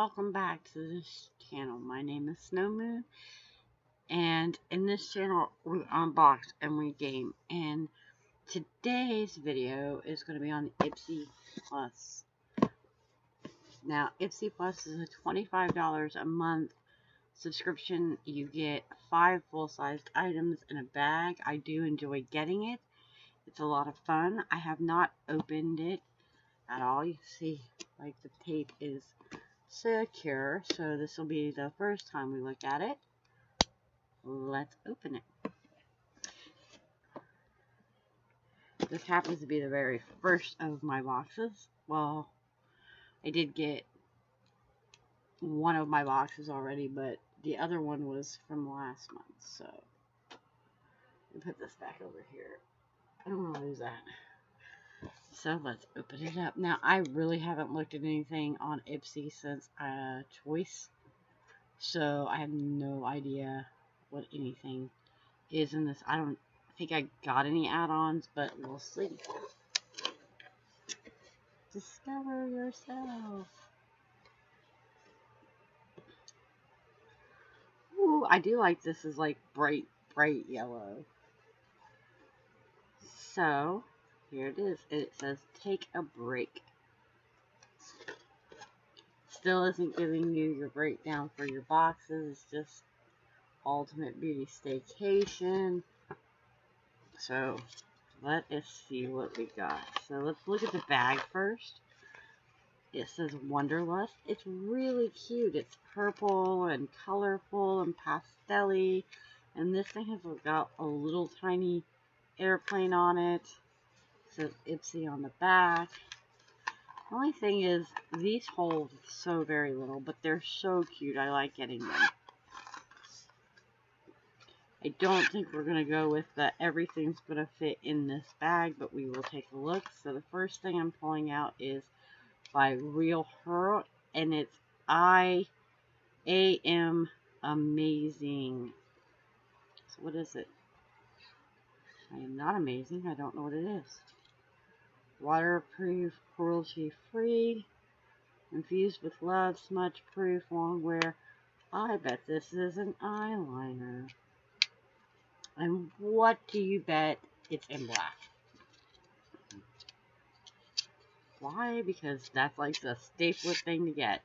welcome back to this channel. My name is Snowmoon, and in this channel we unbox and we game. And today's video is going to be on Ipsy Plus. Now, Ipsy Plus is a $25 a month subscription. You get 5 full-sized items in a bag. I do enjoy getting it. It's a lot of fun. I have not opened it at all. You see, like, the tape is secure, so this will be the first time we look at it. Let's open it. This happens to be the very first of my boxes. Well, I did get one of my boxes already, but the other one was from last month, so let me put this back over here. I don't want to lose that. So let's open it up. Now, I really haven't looked at anything on Ipsy since Choice, so I have no idea what anything is in this. I don't think I got any add-ons, but we'll see. Discover yourself. Ooh, I do like this is like bright yellow. So, here it is. It says, take a break. Still isn't giving you your breakdown for your boxes. It's just Ultimate Beauty Staycation. So, let us see what we got. So, let's look at the bag first. It says Wonderlust. It's really cute. It's purple and colorful and pastel-y. And this thing has got a little tiny airplane on it. It says Ipsy on the back. The only thing is, these hold so very little, but they're so cute. I like getting them. I don't think we're going to go with the everything's going to fit in this bag, but we will take a look. So the first thing I'm pulling out is by Real Her, and it's I Am Amazing. So what is it? I am not amazing. I don't know what it is. Waterproof, cruelty-free, infused with love, smudge-proof, long wear. I bet this is an eyeliner. And what do you bet? It's in black. Why? Because that's like the staplest thing to get.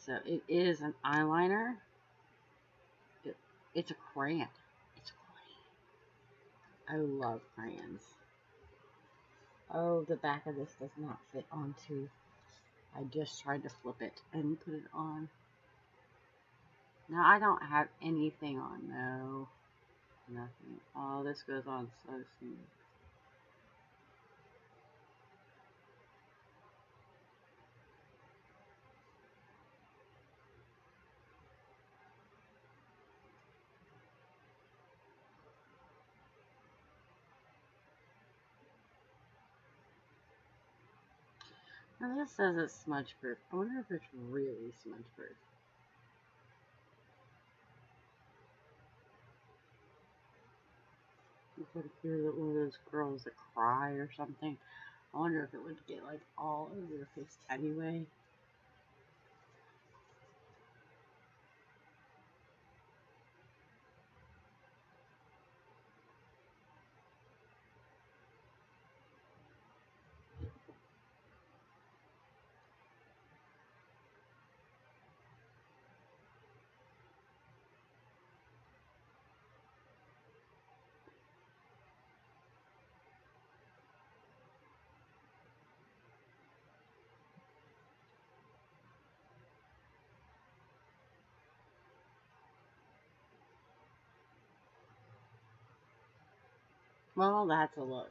So it is an eyeliner. It's a crayon. It's a crayon. I love crayons. Oh, the back of this does not fit onto. I just tried to flip it and put it on. Now, I don't have anything on, no. Nothing. Oh, this goes on so smooth. Now, this says it's smudge proof. I wonder if it's really smudge proof. You put it here that one of those girls that cry or something. I wonder if it would get like all over your face anyway. Well, that's a look.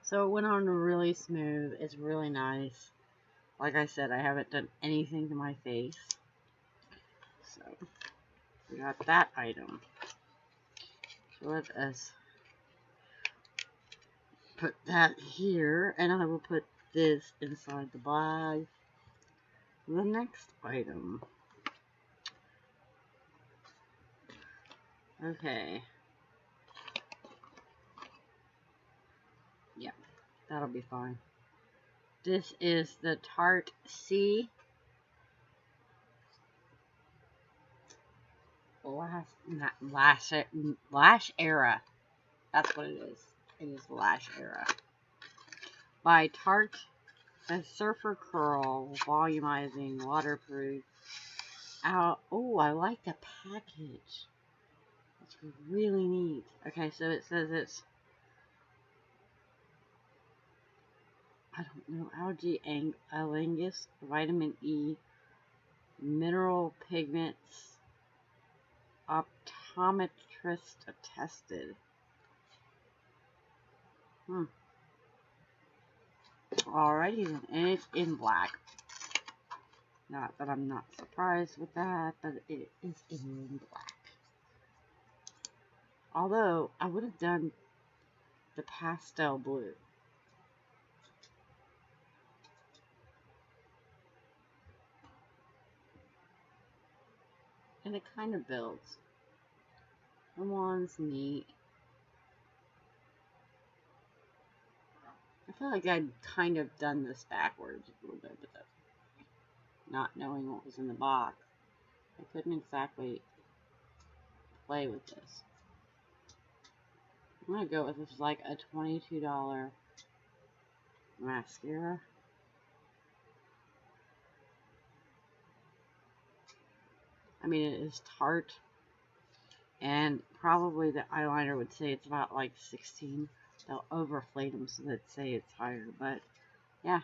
So it went on really smooth. It's really nice. Like I said, I haven't done anything to my face. So, we got that item. So let us put that here. And I will put this inside the bag. The next item. Okay. Yeah, that'll be fine. This is the Tarte C Lash Era. That's what it is. It is Lash Era. By Tarte. A Surfer Curl, volumizing, waterproof. Oh, I like the package. It's really neat. Okay, so it says it's, I don't know, algae alangus, vitamin E, mineral pigments, optometrist attested. Alrighty then, and it's in black. Not that I'm not surprised with that, but it is in black. Although, I would have done the pastel blue. And it kind of builds. The one's neat. I feel like I'd kind of done this backwards a little bit, but not knowing what was in the box, I couldn't exactly play with this. I'm going to go with this like a $22 mascara. I mean, it is Tarte, and probably the eyeliner would say it's about like 16. They'll overflate them so they'd say it's higher, but yeah.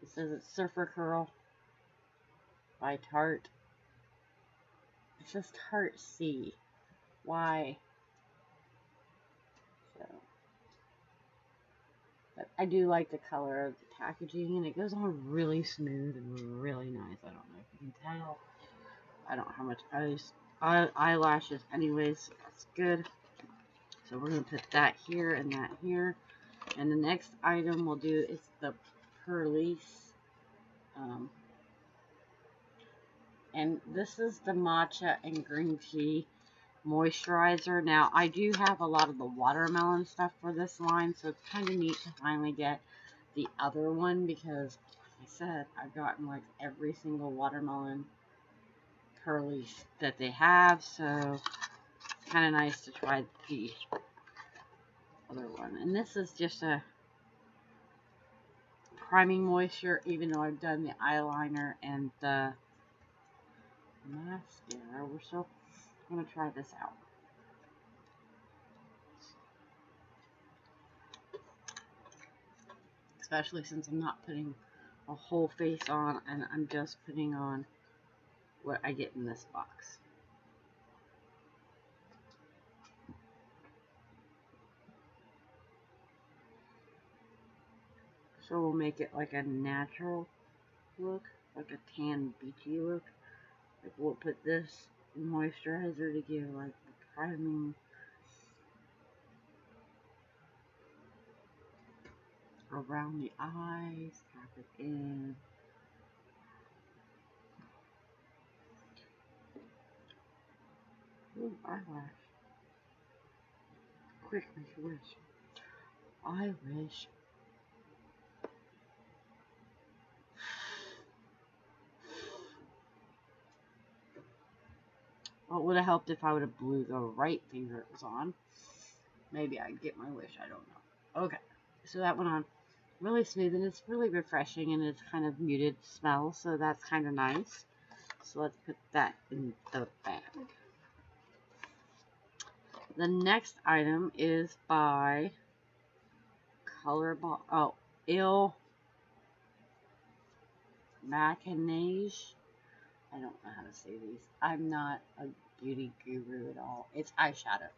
It says it's Surfer Curl by Tarte. It says Tarte C. Why? So, but I do like the color of the packaging, and it goes on really smooth and really nice. I don't know if you can tell. I don't know how much eyelashes anyways, so that's good. So we're going to put that here and that here. And the next item we'll do is the Perlice. And this is the matcha and green tea moisturizer. Now, I do have a lot of the watermelon stuff for this line, so it's kind of neat to finally get the other one because, like I said, I've gotten like every single watermelon Perlice that they have, so it's kind of nice to try the other one. And this is just a priming moisture, even though I've done the eyeliner and the mascara. We're still going to try this out. Especially since I'm not putting a whole face on, and I'm just putting on what I get in this box. So we'll make it like a natural look, like a tan beachy look. Like we'll put this moisturizer to give like the priming around the eyes, tap it in. Ooh, eyelash. Quick, make a wish. I wish. Well, it would have helped if I would have blew the right finger it was on. Maybe I'd get my wish, I don't know. Okay, so that went on really smooth, and it's really refreshing, and it's kind of muted smell, so that's kind of nice. So let's put that in the bag. The next item is by Il Macinage. I don't know how to say these. I'm not a beauty guru at all. It's eyeshadow.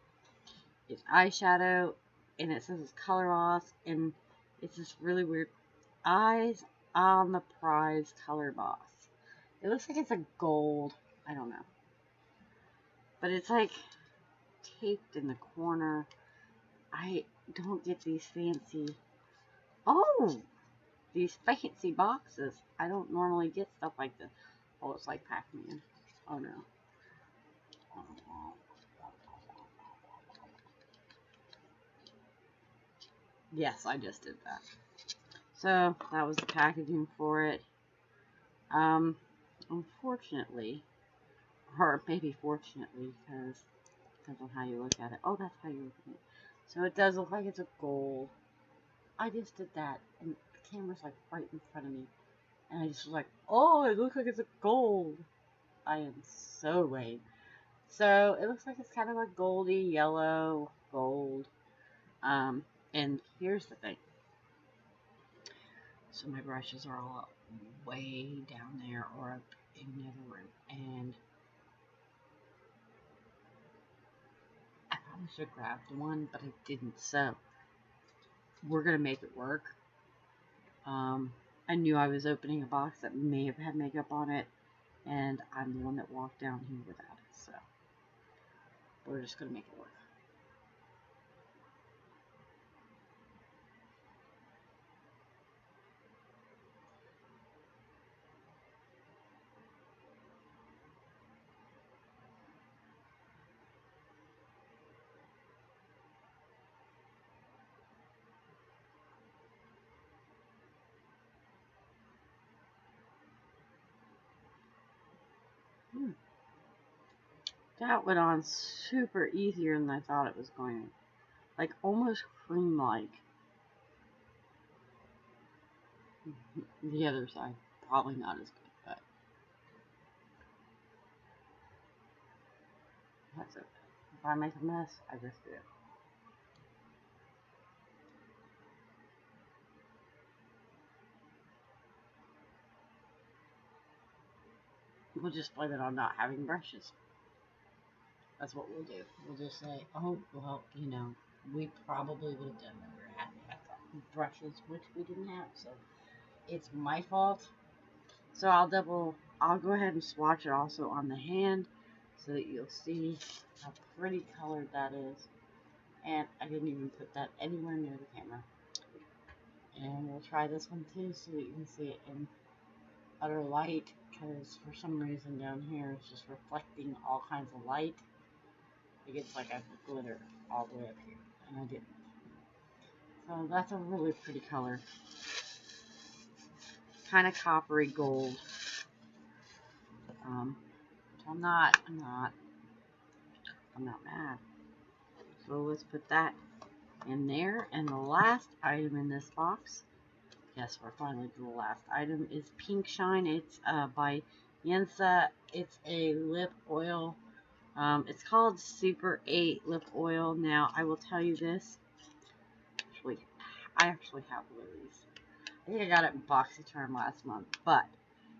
It's eyeshadow, and it says it's color loss, and it's this really weird Eyes on the Prize Color Boss. It looks like it's a gold. I don't know. But it's like taped in the corner. I don't get these fancy. Oh! These fancy boxes. I don't normally get stuff like this. Oh, it's like Pac-Man. Oh no. Yes, I just did that. So that was the packaging for it. Unfortunately, or maybe fortunately, because depends on how you look at it. Oh, that's how you look at it. So it does look like it's a gold. I just did that, and the camera's like right in front of me, and I just was like, oh, it looks like it's a gold. I am so lame. So it looks like it's kind of a goldy yellow gold. And here's the thing. So my brushes are all up way down there or up in the other room, and I probably should have grabbed one, but I didn't. So we're gonna make it work. I knew I was opening a box that may have had makeup on it, and I'm the one that walked down here without it. So we're just gonna make it work. That went on super easier than I thought it was going to. Like almost cream-like. The other side, probably not as good, but that's it. If I make a mess, I just do. We'll just blame it on not having brushes. That's what we'll do. We'll just say, oh, well, you know, we probably would have done better had we had brushes, which we didn't have, so it's my fault. So I'll go ahead and swatch it also on the hand so that you'll see how pretty colored that is. And I didn't even put that anywhere near the camera. And we'll try this one too so that you can see it in utter light, because for some reason down here it's just reflecting all kinds of light. It gets like a glitter all the way up here, and I didn't. So that's a really pretty color. Kind of coppery gold. So I'm not mad. So let's put that in there. And the last item in this box, yes, we're finally to the last item, is Pink Shine. It's by Yensa. It's a lip oil. It's called Super 8 lip oil. Now, I will tell you this. I actually have one of these. I think I got it in BoxyCharm last month, but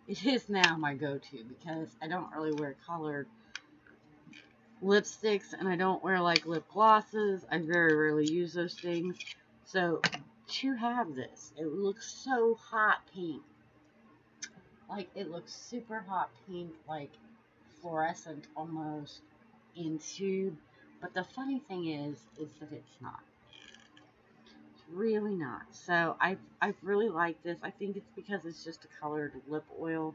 it is now my go-to because I don't really wear colored lipsticks, and I don't wear like lip glosses. I very rarely use those things. So to have this, it looks so hot pink. Like it looks super hot pink, like fluorescent almost in tube. But the funny thing is that it's not. It's really not. So I really like this. I think it's because it's just a colored lip oil,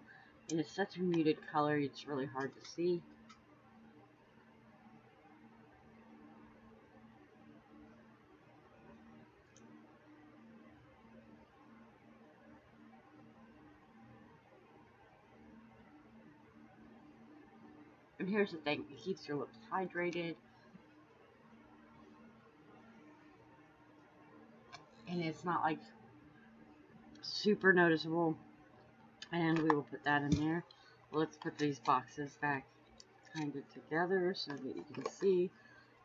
and it's such a muted color. It's really hard to see. And here's the thing, it keeps your lips hydrated. And it's not like super noticeable. And we will put that in there. Let's put these boxes back kind of together so that you can see.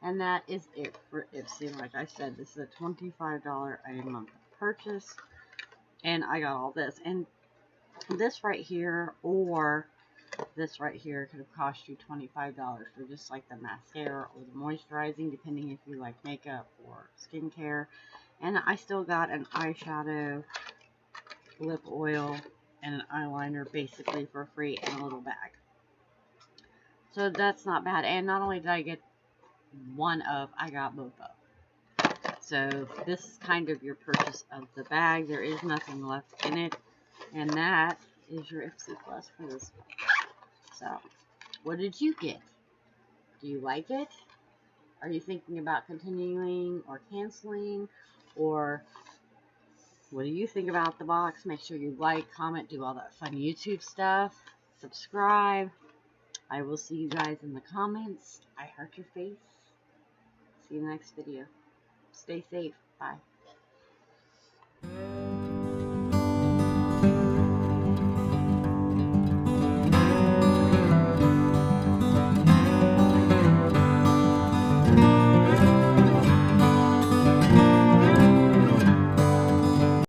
And that is it for Ipsy. Like I said, this is a $25 a month purchase. And I got all this. And this right here or this right here could have cost you $25 for just like the mascara or the moisturizing, depending if you like makeup or skincare. And I still got an eyeshadow, lip oil, and an eyeliner basically for free in a little bag. So that's not bad. And not only did I get one of, I got both of. So this is kind of your purchase of the bag. There is nothing left in it. And that is your Ipsy Plus for this one. So, what did you get? Do you like it? Are you thinking about continuing or canceling? Or What do you think about the box? Make sure you like, comment, do all that fun YouTube stuff. Subscribe. I will see you guys in the comments. I heart your face. See you in the next video. Stay safe. Bye.